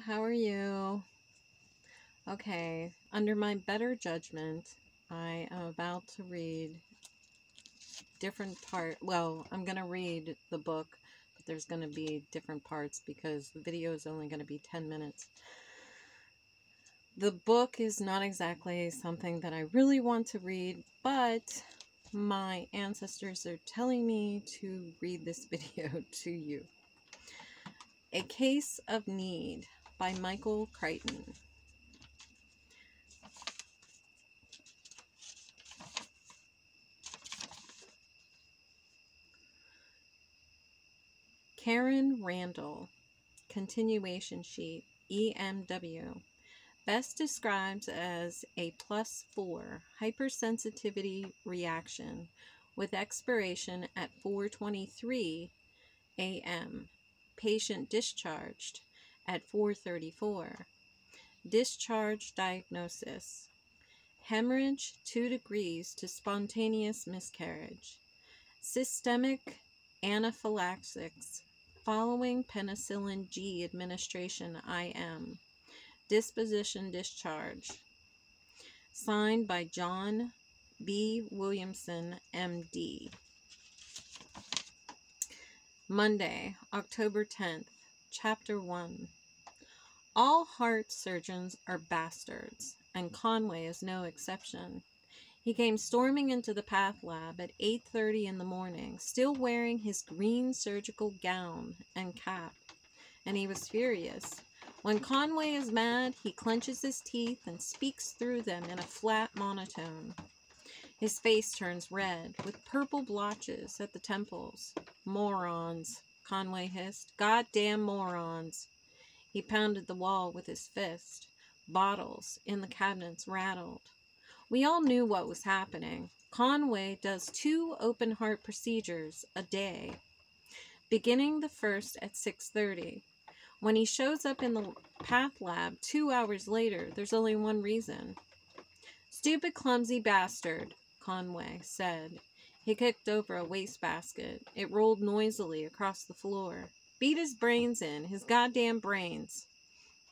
how are you? Okay, under my better judgment, I am about to read I'm going to read the book, but there's going to be different parts because the video is only going to be 10 minutes. The book is not exactly something that I really want to read, but my ancestors are telling me to read this video to you. A Case of Need by Crichton. Karen Randall, continuation sheet, EMW, best described as a +4 hypersensitivity reaction with expiration at 4:23 a.m. Patient discharged at 4:34. Discharge diagnosis: hemorrhage 2 degrees to spontaneous miscarriage. Systemic anaphylaxis following penicillin G administration IM. Disposition discharge. Signed by John B. Williamson, MD. Monday, October 10th, Chapter 1. All heart surgeons are bastards, and Conway is no exception. He came storming into the path lab at 8:30 in the morning, still wearing his green surgical gown and cap, and he was furious. When Conway is mad, he clenches his teeth and speaks through them in a flat monotone. His face turns red, with purple blotches at the temples. "Morons," Conway hissed. "Goddamn morons." He pounded the wall with his fist. Bottles in the cabinets rattled. We all knew what was happening. Conway does 2 open heart procedures a day, beginning the first at 6:30. When he shows up in the path lab 2 hours later, there's only one reason. "Stupid, clumsy bastard," Conway said. He kicked over a wastebasket. It rolled noisily across the floor. "Beat his brains in, his goddamn brains,"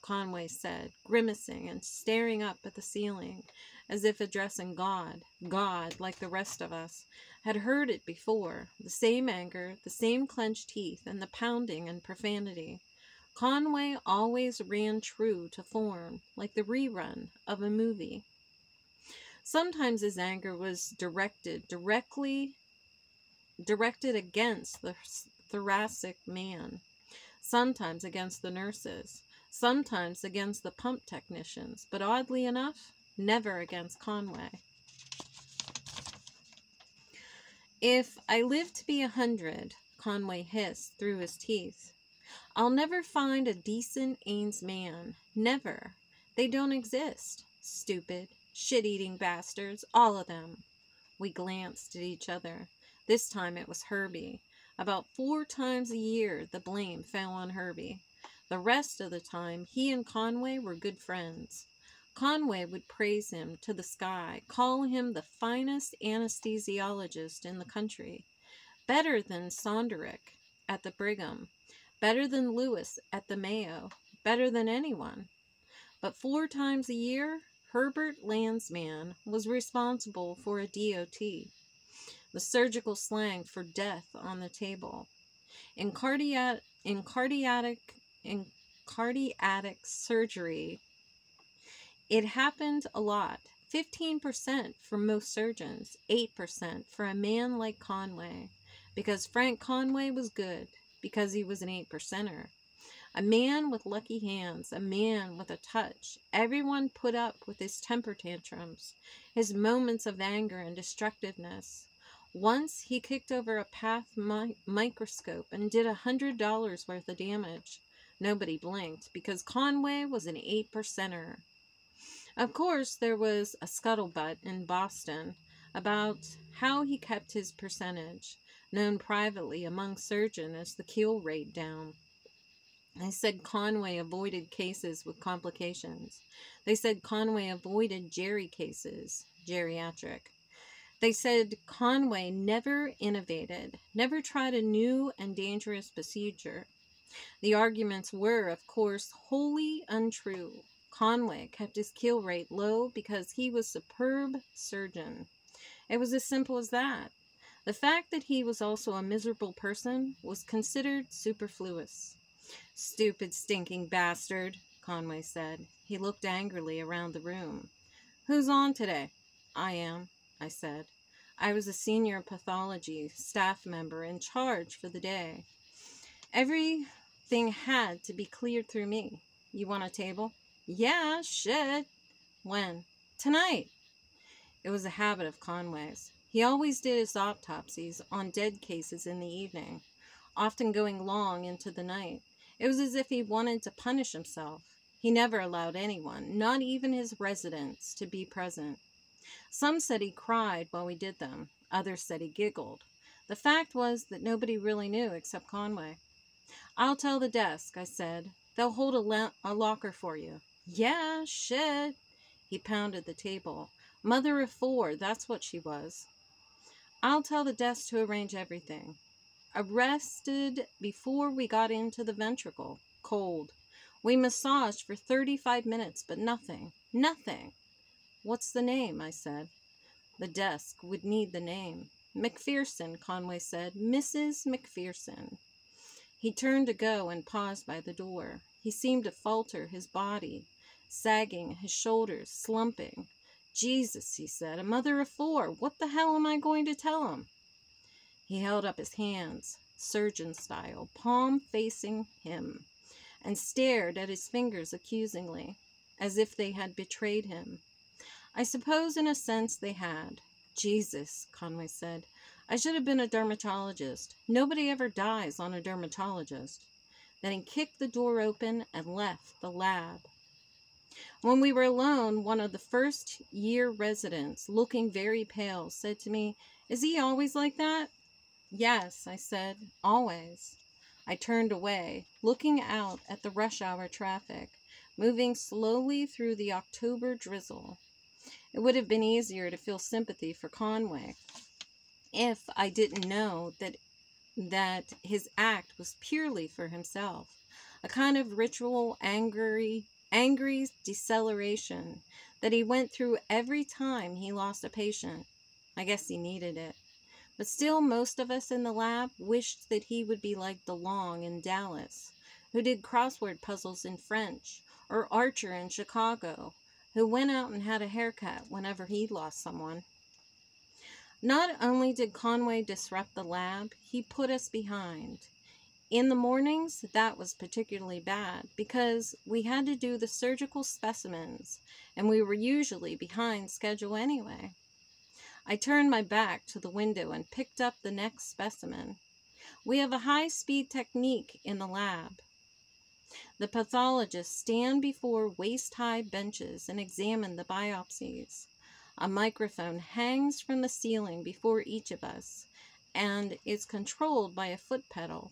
Conway said, grimacing and staring up at the ceiling, as if addressing God. God, like the rest of us, had heard it before. The same anger, the same clenched teeth, and the pounding and profanity. Conway always ran true to form, like the rerun of a movie. Sometimes his anger was directed against the thoracic man, sometimes against the nurses, sometimes against the pump technicians, but oddly enough, never against Conway. "If I live to be 100, Conway hissed through his teeth, "I'll never find a decent Ains man. Never. They don't exist. Stupid, shit-eating bastards, all of them." We glanced at each other. This time it was Herbie. About 4 times a year the blame fell on Herbie. The rest of the time he and Conway were good friends. Conway would praise him to the sky, call him the finest anesthesiologist in the country, better than Sonderick at the Brigham, better than Lewis at the Mayo, better than anyone. But 4 times a year, Herbert Landsman was responsible for a DOT, the surgical slang for death on the table. In cardiac surgery, it happened a lot. 15% for most surgeons, 8% for a man like Conway, because Frank Conway was good, because he was an 8%er. A man with lucky hands, a man with a touch. Everyone put up with his temper tantrums, his moments of anger and destructiveness. Once he kicked over a path microscope and did $100 worth of damage. Nobody blinked, because Conway was an 8%er. Of course, there was a scuttlebutt in Boston about how he kept his percentage, known privately among surgeons as the kill rate down. They said Conway avoided cases with complications. They said Conway avoided Jerry cases, geriatric. They said Conway never innovated, never tried a new and dangerous procedure. The arguments were, of course, wholly untrue. Conway kept his kill rate low because he was a superb surgeon. It was as simple as that. The fact that he was also a miserable person was considered superfluous. "Stupid, stinking bastard," Conway said. He looked angrily around the room. "Who's on today?" "I am," I said. I was a senior pathology staff member in charge for the day. Everything had to be cleared through me. "You want a table?" "Yeah, shit." "When?" "Tonight." It was a habit of Conway's. He always did his autopsies on dead cases in the evening, often going long into the night. It was as if he wanted to punish himself. He never allowed anyone, not even his residents, to be present. Some said he cried while we did them. Others said he giggled. The fact was that nobody really knew except Conway. "I'll tell the desk," I said. "They'll hold a locker for you." "Yeah, shit." He pounded the table. "Mother of 4, that's what she was." "I'll tell the desk to arrange everything." Arrested before we got into the ventricle. Cold. We massaged for 35 minutes, but nothing. Nothing. "What's the name?" I said. The desk would need the name. "McPherson," Conway said. "Mrs. McPherson." He turned to go and paused by the door. He seemed to falter, his body sagging, his shoulders slumping. "Jesus," he said, "a mother of 4. What the hell am I going to tell him?" He held up his hands, surgeon style, palm facing him, and stared at his fingers accusingly, as if they had betrayed him. I suppose in a sense they had. "Jesus," Conway said, "I should have been a dermatologist. Nobody ever dies on a dermatologist." Then he kicked the door open and left the lab. When we were alone, one of the first-year residents, looking very pale, said to me, "Is he always like that?" "Yes," I said, "always." I turned away, looking out at the rush-hour traffic, moving slowly through the October drizzle. It would have been easier to feel sympathy for Conway if I didn't know that his act was purely for himself, a kind of ritual angry deceleration that he went through every time he lost a patient. I guess he needed it. But still, most of us in the lab wished that he would be like DeLong in Dallas, who did crossword puzzles in French, or Archer in Chicago, who went out and had a haircut whenever he lost someone. Not only did Conway disrupt the lab, he put us behind. In the mornings, that was particularly bad because we had to do the surgical specimens, and we were usually behind schedule anyway. I turned my back to the window and picked up the next specimen. We have a high-speed technique in the lab. The pathologists stand before waist-high benches and examine the biopsies. A microphone hangs from the ceiling before each of us and is controlled by a foot pedal.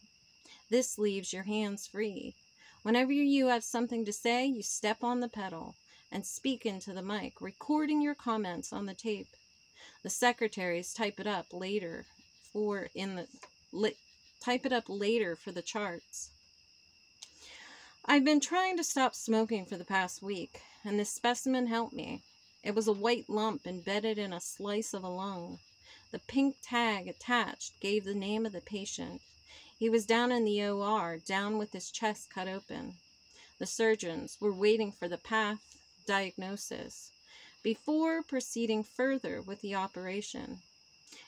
This leaves your hands free. Whenever you have something to say, you step on the pedal and speak into the mic, recording your comments on the tape. The secretaries type it up later for the charts. I've been trying to stop smoking for the past week, and this specimen helped me. It was a white lump embedded in a slice of a lung. The pink tag attached gave the name of the patient. He was down in the OR, down with his chest cut open. The surgeons were waiting for the path diagnosis before proceeding further with the operation.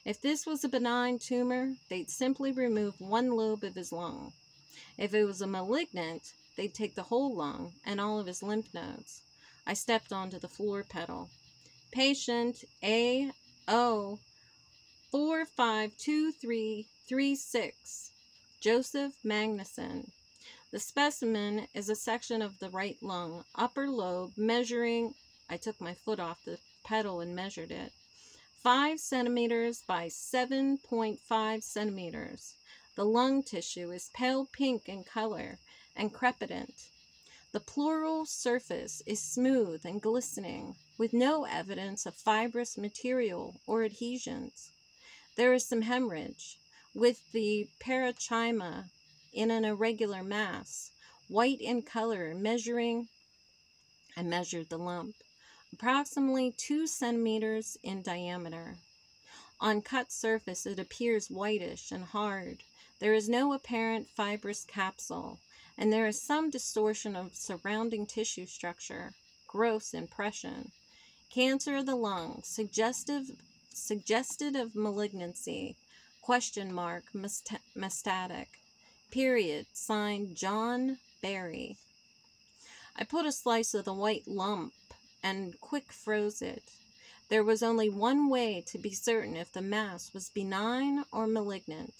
If this was a benign tumor, they'd simply remove one lobe of his lung. If it was a malignant, they'd take the whole lung and all of his lymph nodes. I stepped onto the floor pedal. Patient A.O. 452336, Joseph Magnuson. The specimen is a section of the right lung, upper lobe, measuring, I took my foot off the pedal and measured it, 5 centimeters by 7.5 centimeters. The lung tissue is pale pink in color and crepitant. The pleural surface is smooth and glistening, with no evidence of fibrous material or adhesions. There is some hemorrhage, with the parenchyma in an irregular mass, white in color, I measured the lump, approximately 2 centimeters in diameter. On cut surface, it appears whitish and hard. There is no apparent fibrous capsule, and there is some distortion of surrounding tissue structure. Gross impression. Cancer of the lung, suggested of malignancy, question mark, metastatic. Period, signed John Barry. I put a slice of the white lump and quick froze it. There was only one way to be certain if the mass was benign or malignant,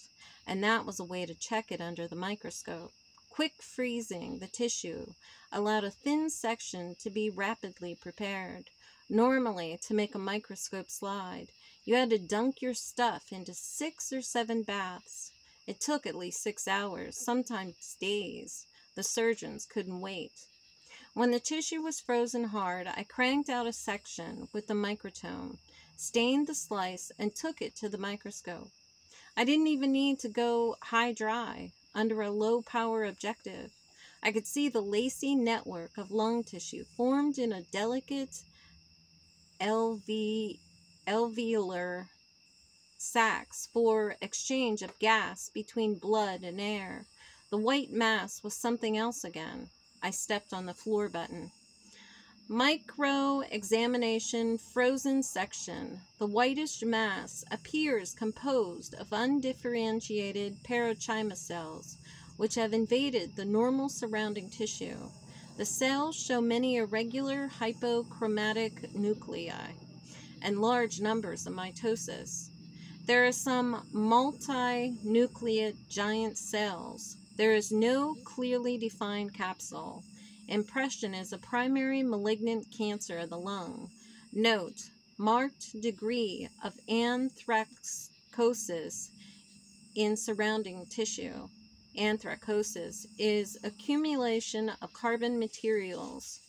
and that was a way to check it under the microscope. Quick freezing the tissue allowed a thin section to be rapidly prepared. Normally, to make a microscope slide, you had to dunk your stuff into 6 or 7 baths. It took at least 6 hours, sometimes days. The surgeons couldn't wait. When the tissue was frozen hard, I cranked out a section with the microtome, stained the slice, and took it to the microscope. I didn't even need to go high dry under a low-power objective. I could see the lacy network of lung tissue formed in a delicate alveolar sacs for exchange of gas between blood and air. The white mass was something else again. I stepped on the floor button. Micro-examination frozen section. The whitish mass appears composed of undifferentiated parenchyma cells, which have invaded the normal surrounding tissue. The cells show many irregular hypochromatic nuclei and large numbers of mitosis. There are some multinucleate giant cells. There is no clearly defined capsule. Impression is a primary malignant cancer of the lung. Note, marked degree of anthracosis in surrounding tissue. Anthracosis is accumulation of carbon materials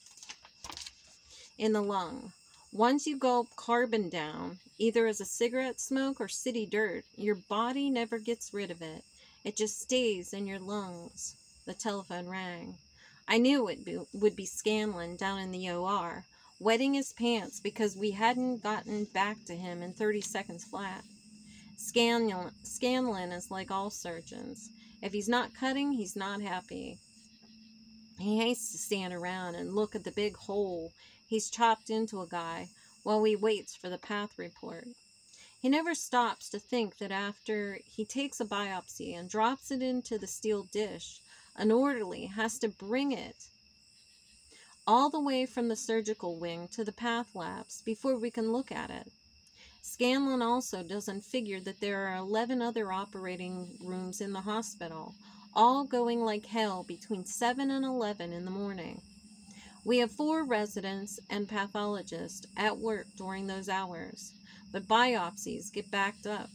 in the lung. Once you gulp carbon down, either as a cigarette smoke or city dirt, your body never gets rid of it. It just stays in your lungs. The telephone rang. I knew it would be Scanlon down in the OR, wetting his pants because we hadn't gotten back to him in 30 seconds flat. Scanlon is like all surgeons. If he's not cutting, he's not happy. He hates to stand around and look at the big hole he's chopped into a guy while he waits for the path report. He never stops to think that after he takes a biopsy and drops it into the steel dish, an orderly has to bring it all the way from the surgical wing to the path labs before we can look at it. Scanlon also doesn't figure that there are 11 other operating rooms in the hospital, all going like hell between 7 and 11 in the morning. We have 4 residents and pathologists at work during those hours, but biopsies get backed up.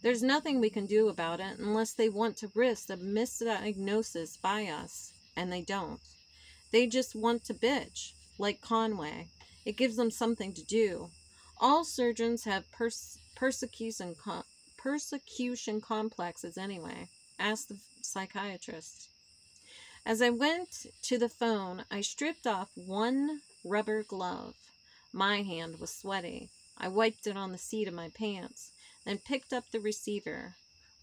There's nothing we can do about it unless they want to risk a misdiagnosis by us, and they don't. They just want to bitch, like Conway. It gives them something to do. All surgeons have persecution complexes anyway. Ask the psychiatrist. As I went to the phone, I stripped off one rubber glove. My hand was sweaty. I wiped it on the seat of my pants, then picked up the receiver.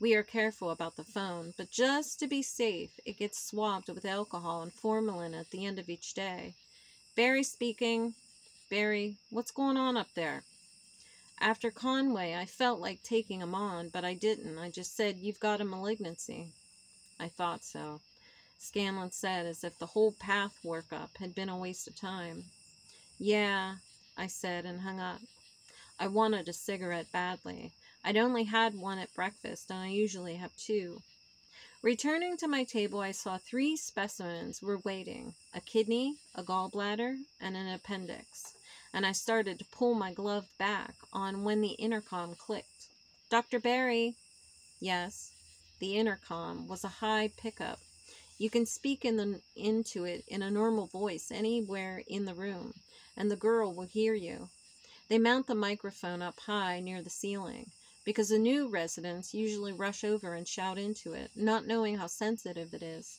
We are careful about the phone, but just to be safe, it gets swabbed with alcohol and formalin at the end of each day. Barry speaking. Barry, what's going on up there? After Conway, I felt like taking him on, but I didn't. I just said, you've got a malignancy. I thought so. Scanlon said, as if the whole path workup had been a waste of time. Yeah, I said and hung up. I wanted a cigarette badly. I'd only had one at breakfast, and I usually have 2. Returning to my table, I saw 3 specimens were waiting, a kidney, a gallbladder, and an appendix, and I started to pull my glove back on when the intercom clicked. Dr. Barry? Yes. The intercom was a high pickup. You can speak into it in a normal voice anywhere in the room, and the girl will hear you. They mount the microphone up high near the ceiling. because the new residents usually rush over and shout into it, not knowing how sensitive it is.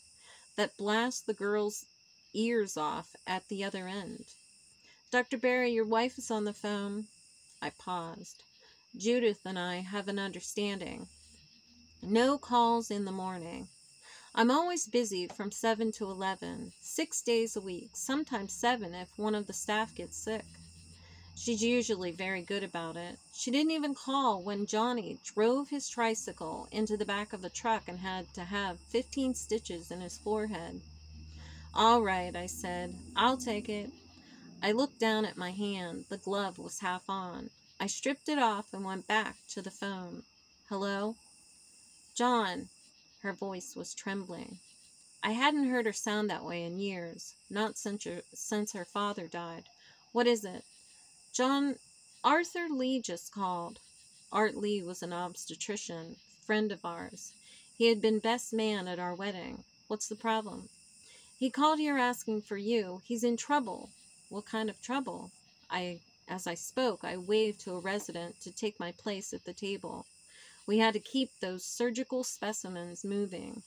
That blasts the girl's ears off at the other end. Dr. Barry, your wife is on the phone. I paused. Judith and I have an understanding. No calls in the morning. I'm always busy from 7 to 11, 6 days a week, sometimes 7 if one of the staff gets sick. She's usually very good about it. She didn't even call when Johnny drove his tricycle into the back of a truck and had to have 15 stitches in his forehead. All right, I said. I'll take it. I looked down at my hand. The glove was half on. I stripped it off and went back to the phone. Hello? John. Her voice was trembling. I hadn't heard her sound that way in years, not since her father died. What is it? John, Arthur Lee just called. Art Lee was an obstetrician, friend of ours. He had been best man at our wedding. What's the problem? He called here asking for you. He's in trouble. What kind of trouble? As I spoke, I waved to a resident to take my place at the table. We had to keep those surgical specimens moving.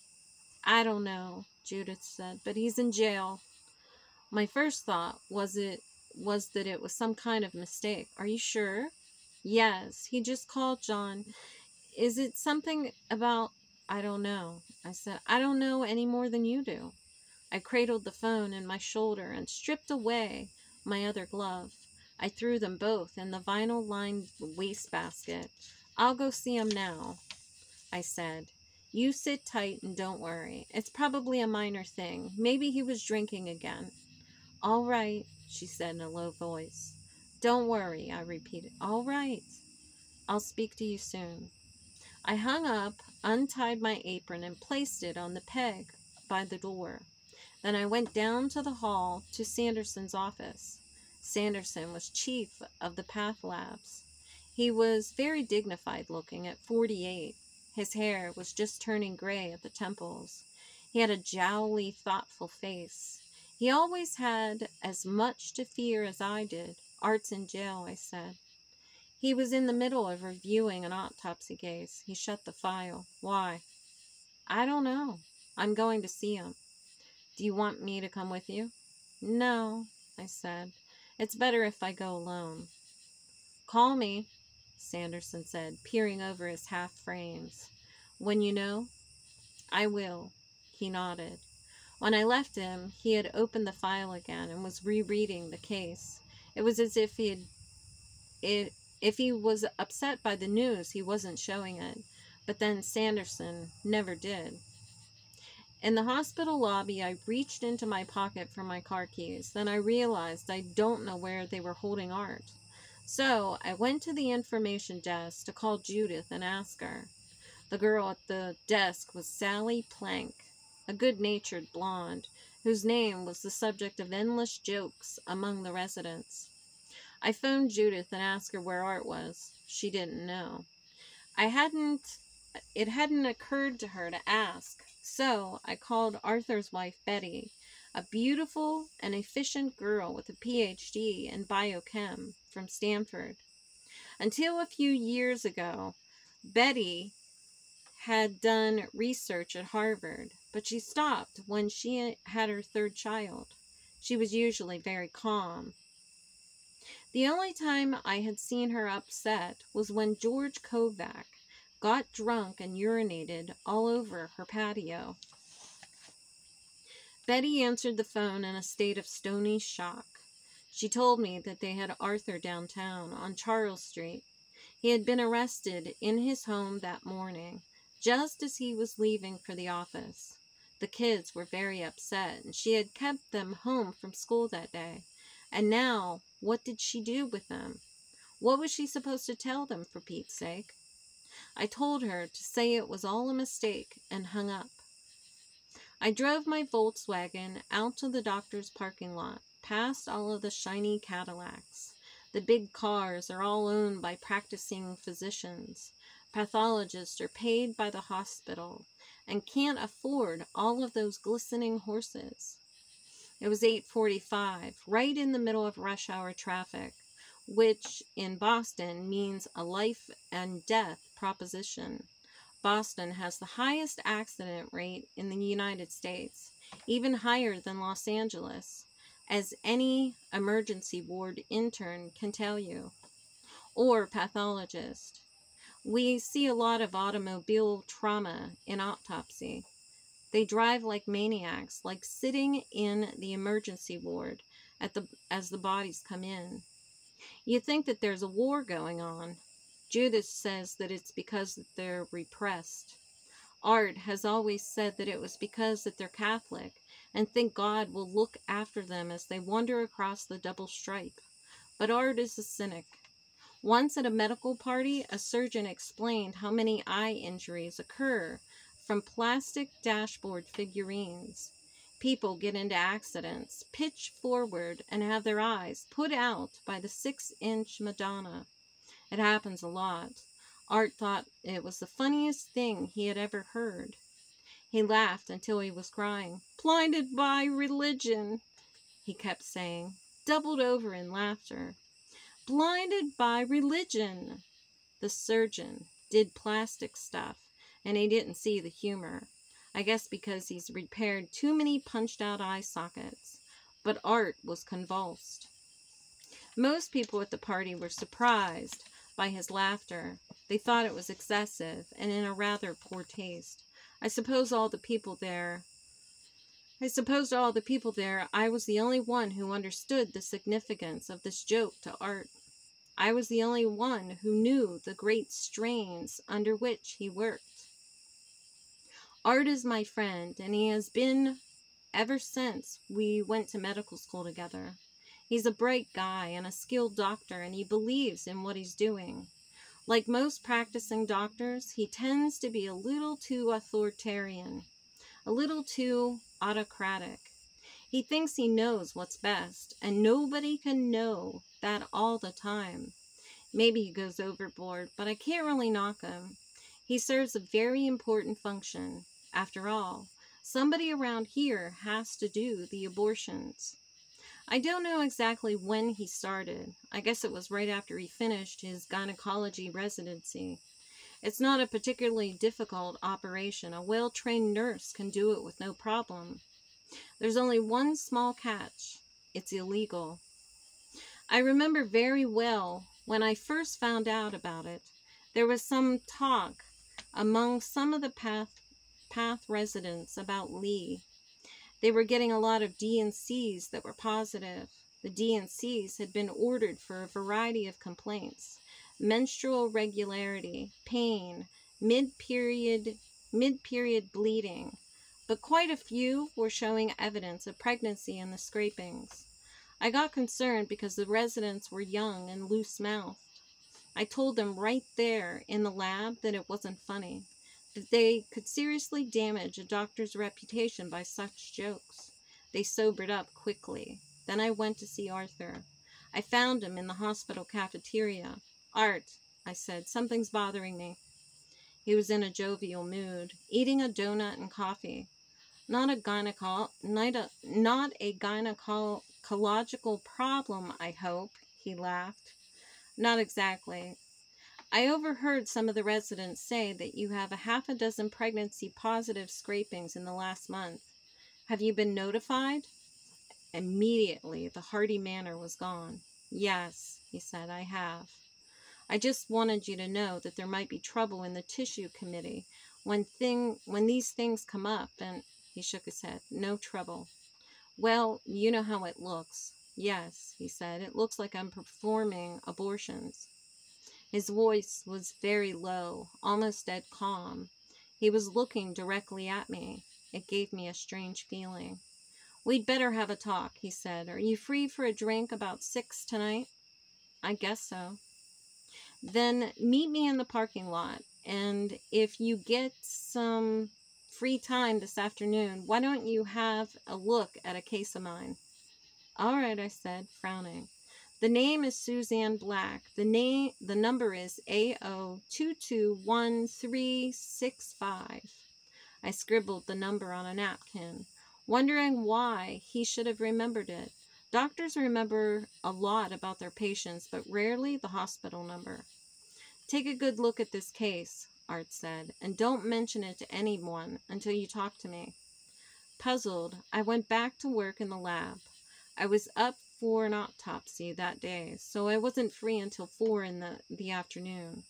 I don't know, Judith said, but he's in jail. My first thought was that it was some kind of mistake. Are you sure? Yes, he just called John. Is it something about... I don't know. I said, I don't know any more than you do. I cradled the phone in my shoulder and stripped away my other glove. I threw them both in the vinyl-lined wastebasket. I'll go see him now, I said. You sit tight and don't worry. It's probably a minor thing. Maybe he was drinking again. All right, she said in a low voice. Don't worry, I repeated. All right. I'll speak to you soon. I hung up, untied my apron, and placed it on the peg by the door. Then I went down to the hall to Sanderson's office. Sanderson was chief of the Path Labs. He was very dignified looking at 48. His hair was just turning gray at the temples. He had a jowly, thoughtful face. He always had as much to fear as I did. Art's in jail, I said. He was in the middle of reviewing an autopsy case. He shut the file. Why? I don't know. I'm going to see him. Do you want me to come with you? No, I said. It's better if I go alone. Call me, Sanderson said, peering over his half-frames. When you know? I will. He nodded. When I left him, he had opened the file again and was rereading the case. It was as if if he was upset by the news, he wasn't showing it. But then Sanderson never did. In the hospital lobby, I reached into my pocket for my car keys. Then I realized I don't know where they were holding Art. So I went to the information desk to call Judith and ask her. The girl at the desk was Sally Plank, a good-natured blonde, whose name was the subject of endless jokes among the residents. I phoned Judith and asked her where Art was. She didn't know. It hadn't occurred to her to ask, so I called Arthur's wife, Betty, a beautiful and efficient girl with a PhD in biochem from Stanford. Until a few years ago, Betty had done research at Harvard, but she stopped when she had her third child. She was usually very calm. The only time I had seen her upset was when George Kovac got drunk and urinated all over her patio. Betty answered the phone in a state of stony shock. She told me that they had Arthur downtown on Charles Street. He had been arrested in his home that morning, just as he was leaving for the office. The kids were very upset, and she had kept them home from school that day. And now, what did she do with them? What was she supposed to tell them, for Pete's sake? I told her to say it was all a mistake and hung up. I drove my Volkswagen out to the doctor's parking lot, past all of the shiny Cadillacs. The big cars are all owned by practicing physicians. Pathologists are paid by the hospital and can't afford all of those glistening horses. It was 8:45, right in the middle of rush hour traffic, which in Boston means a life and death proposition. Boston has the highest accident rate in the United States, even higher than Los Angeles, as any emergency ward intern can tell you, or pathologist. We see a lot of automobile trauma in autopsy. They drive like maniacs, like sitting in the emergency ward as the bodies come in. You think that there's a war going on. Judith says that it's because they're repressed. Art has always said that it was because that they're Catholic and think God will look after them as they wander across the double stripe. But Art is a cynic. Once at a medical party, a surgeon explained how many eye injuries occur from plastic dashboard figurines. People get into accidents, pitch forward, and have their eyes put out by the 6-inch Madonna. It happens a lot. Art thought it was the funniest thing he had ever heard. He laughed until he was crying. "Blinded by religion," he kept saying, doubled over in laughter. "Blinded by religion." The surgeon did plastic stuff, and he didn't see the humor. I guess because he's repaired too many punched-out eye sockets. But Art was convulsed. Most people at the party were surprised by his laughter. They thought it was excessive and in a rather poor taste. I suppose all the people there I was the only one who understood the significance of this joke to Art. I was the only one who knew the great strains under which he worked. Art is my friend, and he has been ever since we went to medical school together. He's a bright guy and a skilled doctor, and he believes in what he's doing. Like most practicing doctors, he tends to be a little too authoritarian, a little too autocratic. He thinks he knows what's best, and nobody can know that all the time. Maybe he goes overboard, but I can't really knock him. He serves a very important function. After all, somebody around here has to do the abortions. I don't know exactly when he started. I guess it was right after he finished his gynecology residency. It's not a particularly difficult operation. A well-trained nurse can do it with no problem. There's only one small catch. It's illegal. I remember very well when I first found out about it. There was some talk among some of the path residents about Lee. They were getting a lot of D&Cs that were positive. The D&Cs had been ordered for a variety of complaints: menstrual regularity, pain, mid-period bleeding, but quite a few were showing evidence of pregnancy in the scrapings. I got concerned because the residents were young and loose-mouthed. I told them right there in the lab that it wasn't funny, that they could seriously damage a doctor's reputation by such jokes. They sobered up quickly. Then I went to see Arthur. I found him in the hospital cafeteria. "Art," I said, "something's bothering me." He was in a jovial mood, eating a donut and coffee. Not a gynecological problem, I hope," he laughed. "Not exactly. I overheard some of the residents say that you have a half a dozen pregnancy-positive scrapings in the last month. Have you been notified?" Immediately, the hearty manner was gone. "Yes," he said, "I have. I just wanted you to know that there might be trouble in the tissue committee when these things come up," and he shook his head. "No trouble." "Well, you know how it looks." "Yes," he said, "it looks like I'm performing abortions." His voice was very low, almost dead calm. He was looking directly at me. It gave me a strange feeling. "We'd better have a talk," he said. "Are you free for a drink about 6 tonight?" "I guess so." "Then meet me in the parking lot, and if you get some free time this afternoon, why don't you have a look at a case of mine?" "All right," I said, frowning. "The name is Suzanne Black. The number is AO221365. I scribbled the number on a napkin, wondering why he should have remembered it. Doctors remember a lot about their patients, but rarely the hospital number. Take a good look at this case, Art said, and don't mention it to anyone until you talk to me. Puzzled, I went back to work in the lab. I was up for an autopsy that day, so I wasn't free until 4 in the afternoon.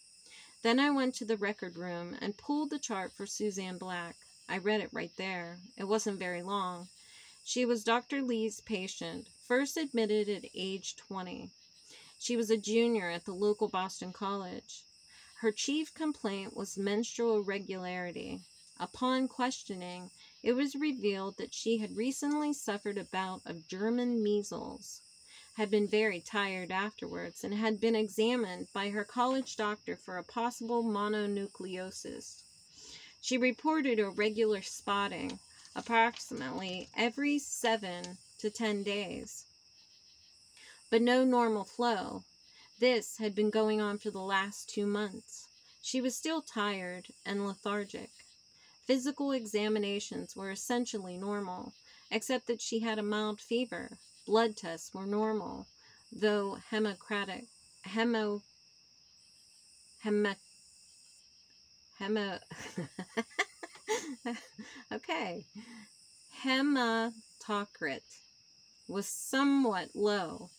Then I went to the record room and pulled the chart for Suzanne Black. I read it right there. It wasn't very long. She was Dr. Lee's patient, first admitted at age 20. She was a junior at the local Boston college. Her chief complaint was menstrual irregularity. Upon questioning, it was revealed that she had recently suffered a bout of German measles, had been very tired afterwards, and had been examined by her college doctor for a possible mononucleosis. She reported irregular spotting approximately every 7 to 10 days, but no normal flow. This had been going on for the last 2 months. She was still tired and lethargic. Physical examinations were essentially normal, except that she had a mild fever. Blood tests were normal, though hematocrit was somewhat low.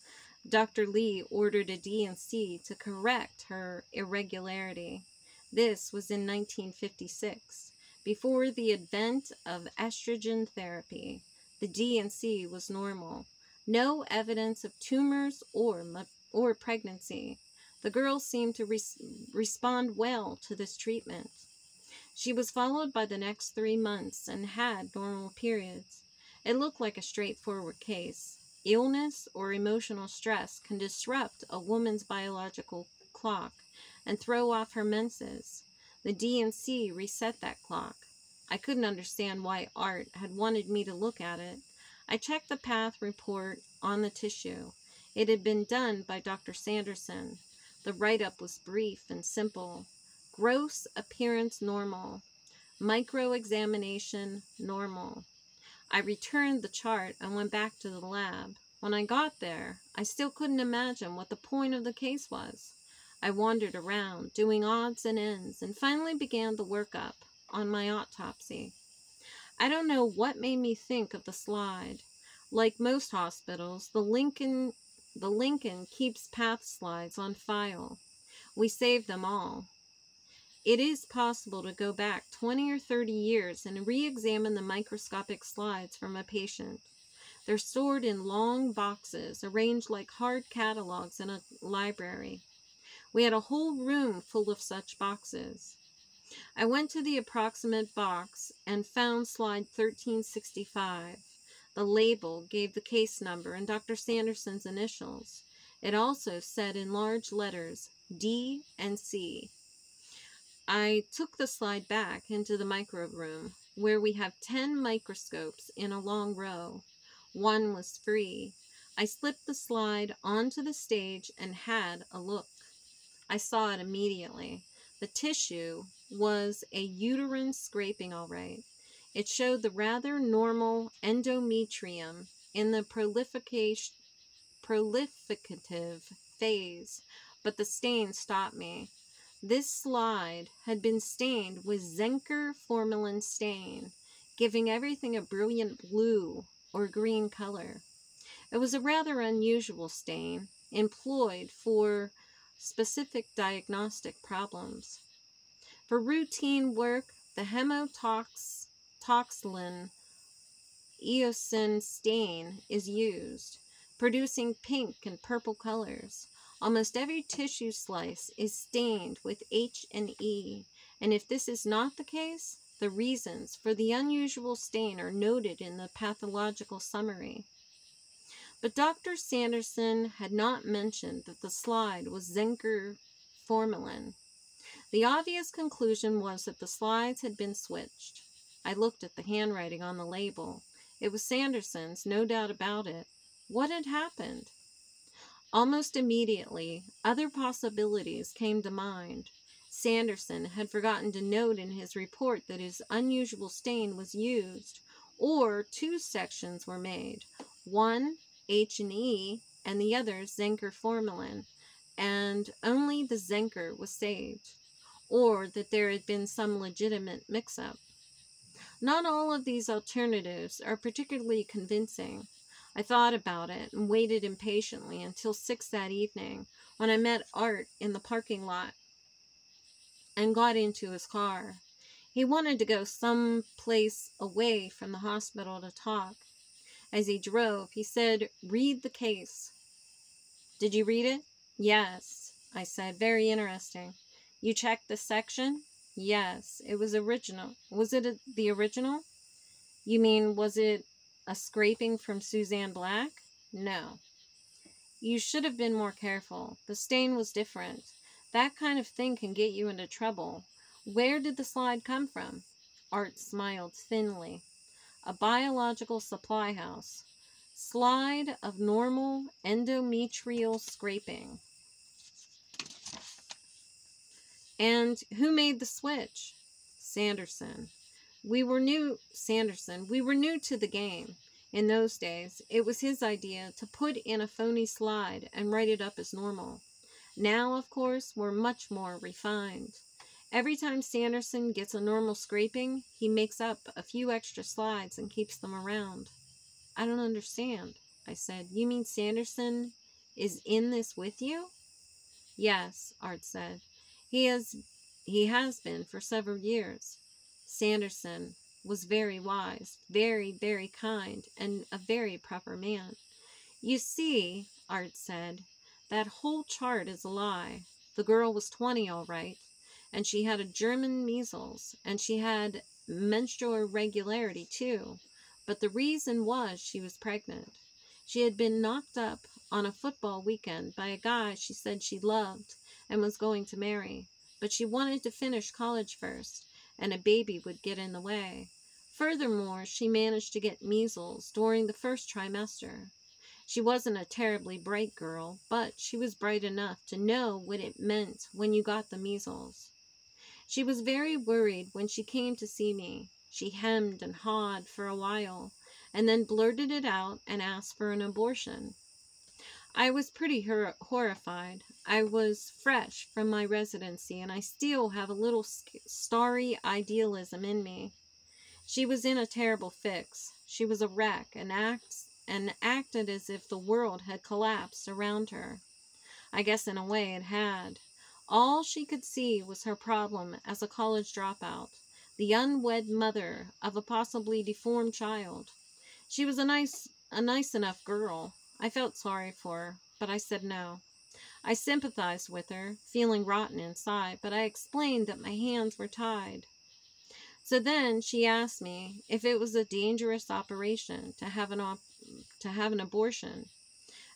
Dr. Lee ordered a D&C to correct her irregularity. This was in 1956, before the advent of estrogen therapy. The D&C was normal. No evidence of tumors or pregnancy. The girl seemed to respond well to this treatment. She was followed by the next 3 months and had normal periods. It looked like a straightforward case. Illness or emotional stress can disrupt a woman's biological clock and throw off her menses. The D&C reset that clock. I couldn't understand why Art had wanted me to look at it. I checked the path report on the tissue. It had been done by Dr. Sanderson. The write-up was brief and simple. Gross appearance normal. Micro-examination normal. I returned the chart and went back to the lab. When I got there, I still couldn't imagine what the point of the case was. I wandered around, doing odds and ends, and finally began the workup on my autopsy. I don't know what made me think of the slide. Like most hospitals, the Lincoln keeps path slides on file. We saved them all. It is possible to go back 20 or 30 years and re-examine the microscopic slides from a patient. They're stored in long boxes, arranged like hard catalogs in a library. We had a whole room full of such boxes. I went to the approximate box and found slide 1365. The label gave the case number and Dr. Sanderson's initials. It also said in large letters, D and C. I took the slide back into the microbe room, where we have 10 microscopes in a long row. One was free. I slipped the slide onto the stage and had a look. I saw it immediately. The tissue was a uterine scraping, all right. It showed the rather normal endometrium in the prolificative phase, but the stain stopped me. This slide had been stained with Zenker formalin stain, giving everything a brilliant blue or green color. It was a rather unusual stain, employed for specific diagnostic problems. For routine work, the hemotoxylin eosin stain is used, producing pink and purple colors. Almost every tissue slice is stained with H&E, and if this is not the case, the reasons for the unusual stain are noted in the pathological summary. But Dr. Sanderson had not mentioned that the slide was Zenker formalin. The obvious conclusion was that the slides had been switched. I looked at the handwriting on the label. It was Sanderson's, no doubt about it. What had happened? Almost immediately, other possibilities came to mind. Sanderson had forgotten to note in his report that his unusual stain was used, or 2 sections were made, one H&E and the other Zenker formalin, and only the Zenker was saved, or that there had been some legitimate mix-up. Not all of these alternatives are particularly convincing. I thought about it and waited impatiently until 6 that evening, when I met Art in the parking lot and got into his car. He wanted to go some place away from the hospital to talk. As he drove, he said, "Read the case." "Did you read it?" "Yes," I said. "Very interesting." "You checked the section?" "Yes, it was original." "Was it the original?" "You mean, was it a scraping from Suzanne Black?" "No." "You should have been more careful. The stain was different. That kind of thing can get you into trouble. Where did the slide come from?" Art smiled thinly. "A biological supply house. Slide of normal endometrial scraping." "And who made the switch?" Sanderson. We were new to the game. In those days, it was his idea to put in a phony slide and write it up as normal. Now, of course, we're much more refined. Every time Sanderson gets a normal scraping, he makes up a few extra slides and keeps them around. "I don't understand," I said. "You mean Sanderson is in this with you?" "Yes," Art said. He has been for several years." Sanderson was very wise, very, very kind, and a very proper man. "You see," Art said, "that whole chart is a lie. The girl was 20 all right, and she had a German measles, and she had menstrual irregularity too, but the reason was she was pregnant. She had been knocked up on a football weekend by a guy she said she loved and was going to marry, but she wanted to finish college first, and a baby would get in the way. Furthermore, she managed to get measles during the first trimester. She wasn't a terribly bright girl, but she was bright enough to know what it meant when you got the measles. She was very worried when she came to see me. She hemmed and hawed for a while, and then blurted it out and asked for an abortion. I was pretty horrified. I was fresh from my residency, and I still have a little starry idealism in me. She was in a terrible fix. She was a wreck and acted as if the world had collapsed around her. I guess in a way it had. All she could see was her problem as a college dropout, the unwed mother of a possibly deformed child. She was a nice enough girl. I felt sorry for her, but I said no. I sympathized with her, feeling rotten inside, but I explained that my hands were tied. So then she asked me if it was a dangerous operation to have an abortion.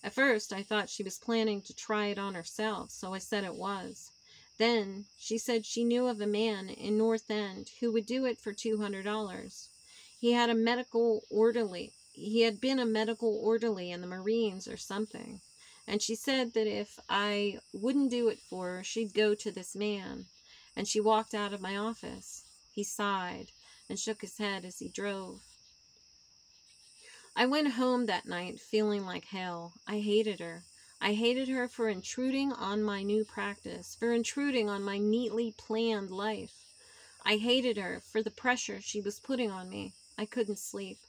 At first, I thought she was planning to try it on herself, so I said it was. Then she said she knew of a man in North End who would do it for $200. He had been a medical orderly in the Marines or something, and she said that if I wouldn't do it for her, she'd go to this man, and she walked out of my office. He sighed and shook his head as he drove. I went home that night feeling like hell. I hated her. I hated her for intruding on my new practice, for intruding on my neatly planned life. I hated her for the pressure she was putting on me. I couldn't sleep.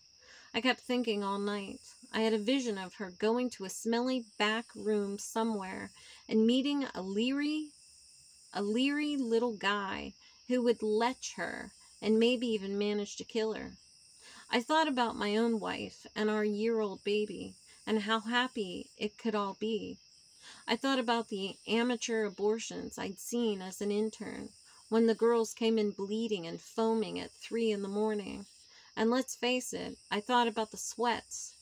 I kept thinking all night. I had a vision of her going to a smelly back room somewhere and meeting a leery little guy who would lech her and maybe even manage to kill her. I thought about my own wife and our year-old baby and how happy it could all be. I thought about the amateur abortions I'd seen as an intern, when the girls came in bleeding and foaming at 3 in the morning. And let's face it, I thought about the sweats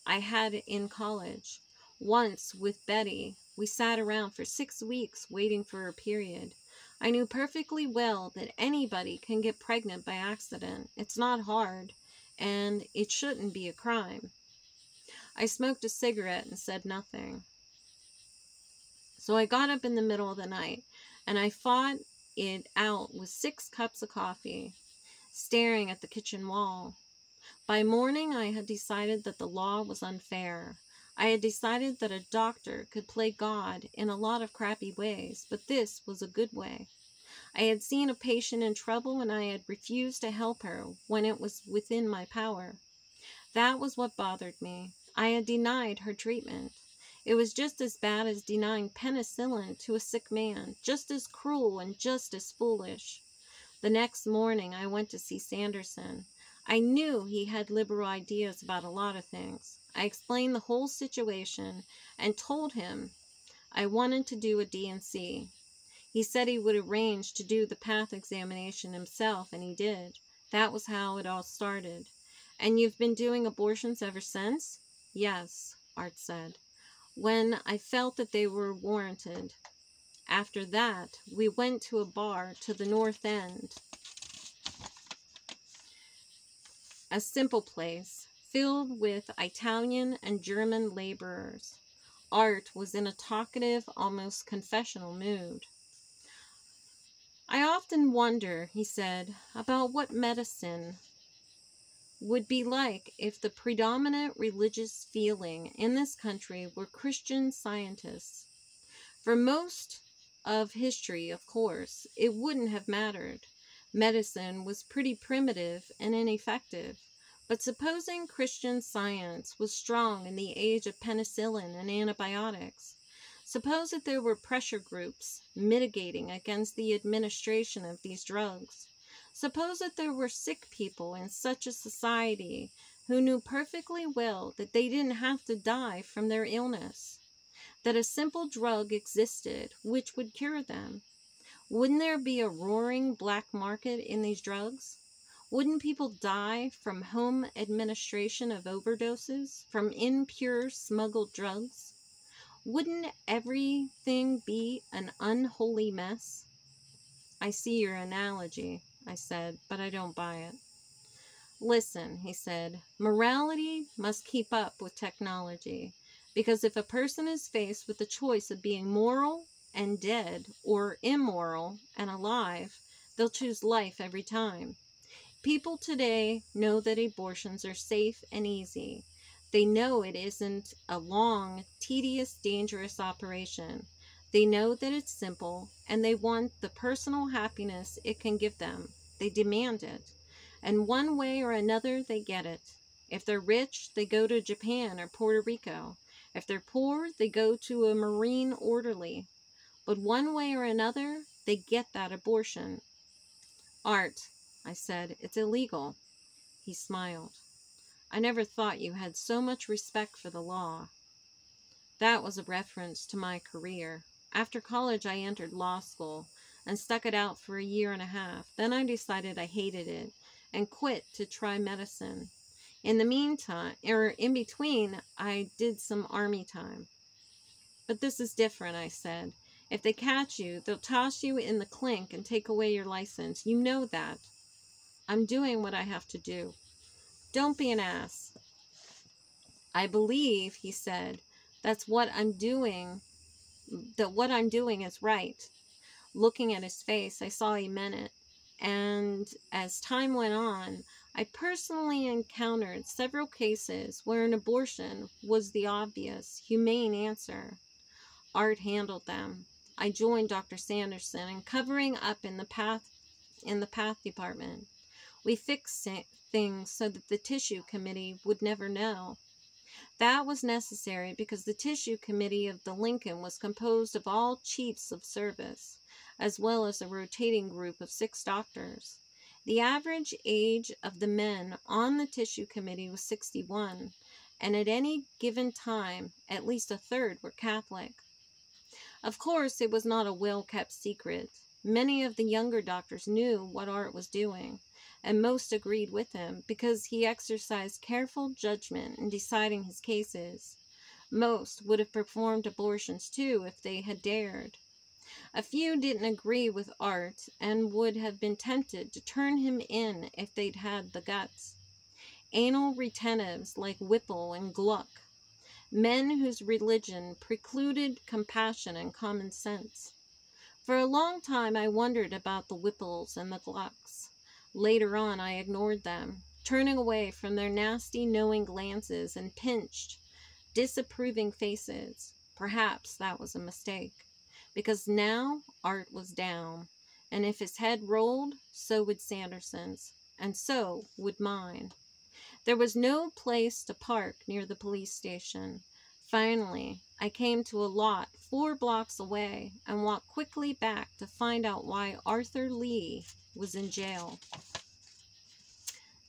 I had in college. Once, with Betty, we sat around for 6 weeks waiting for her period. I knew perfectly well that anybody can get pregnant by accident. It's not hard, and it shouldn't be a crime. I smoked a cigarette and said nothing. So I got up in the middle of the night, and I fought it out with 6 cups of coffee, staring at the kitchen wall. By morning, I had decided that the law was unfair. I had decided that a doctor could play God in a lot of crappy ways, but this was a good way. I had seen a patient in trouble and I had refused to help her when it was within my power. That was what bothered me. I had denied her treatment. It was just as bad as denying penicillin to a sick man, just as cruel and just as foolish. The next morning I went to see Sanderson. I knew he had liberal ideas about a lot of things. I explained the whole situation and told him I wanted to do a D&C. He said he would arrange to do the path examination himself, and he did. That was how it all started. And you've been doing abortions ever since? Yes, Art said, when I felt that they were warranted. After that, we went to a bar to the north end, a simple place filled with Italian and German laborers. Art was in a talkative, almost confessional mood. I often wonder, he said, about what medicine would be like if the predominant religious feeling in this country were Christian Scientists. For most of history, of course, it wouldn't have mattered. Medicine was pretty primitive and ineffective. But supposing Christian Science was strong in the age of penicillin and antibiotics, suppose that there were pressure groups mitigating against the administration of these drugs. Suppose that there were sick people in such a society who knew perfectly well that they didn't have to die from their illness, that a simple drug existed which would cure them. Wouldn't there be a roaring black market in these drugs? Wouldn't people die from home administration of overdoses, from impure smuggled drugs? Wouldn't everything be an unholy mess? I see your analogy, I said, but I don't buy it. Listen, he said, morality must keep up with technology, because if a person is faced with the choice of being moral and dead or immoral and alive, they'll choose life every time. People today know that abortions are safe and easy. They know it isn't a long, tedious, dangerous operation. They know that it's simple, and they want the personal happiness it can give them. They demand it. And one way or another, they get it. If they're rich, they go to Japan or Puerto Rico. If they're poor, they go to a Marine orderly. But one way or another, they get that abortion. Art, I said, it's illegal. He smiled. I never thought you had so much respect for the law. That was a reference to my career. After college, I entered law school and stuck it out for a year and a half. Then I decided I hated it and quit to try medicine. In the meantime, or in between, I did some army time. But this is different, I said. If they catch you, they'll toss you in the clink and take away your license. You know that. I'm doing what I have to do. Don't be an ass. I believe, he said, that's what I'm doing, that what I'm doing is right. Looking at his face, I saw he meant it. And as time went on, I personally encountered several cases where an abortion was the obvious, humane answer. Art handled them. I joined Dr. Sanderson in covering up in the path department. We fixed things so that the tissue committee would never know. That was necessary because the tissue committee of the Lincoln was composed of all chiefs of service, as well as a rotating group of 6 doctors. The average age of the men on the tissue committee was 61, and at any given time, at least a third were Catholic. Of course, it was not a well-kept secret. Many of the younger doctors knew what Art was doing, and most agreed with him because he exercised careful judgment in deciding his cases. Most would have performed abortions too if they had dared. A few didn't agree with Art and would have been tempted to turn him in if they'd had the guts. Anal retentives like Whipple and Gluck, men whose religion precluded compassion and common sense. For a long time I wondered about the Whipples and the Glucks. Later on I ignored them, turning away from their nasty knowing glances and pinched disapproving faces. Perhaps that was a mistake, because now Art was down, and if his head rolled, so would Sanderson's, and so would mine. There was no place to park near the police station. Finally, I came to a lot 4 blocks away and walked quickly back to find out why Arthur Lee was in jail.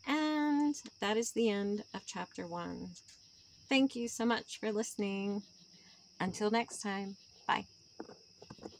And that is the end of chapter 1. Thank you so much for listening. Until next time, bye.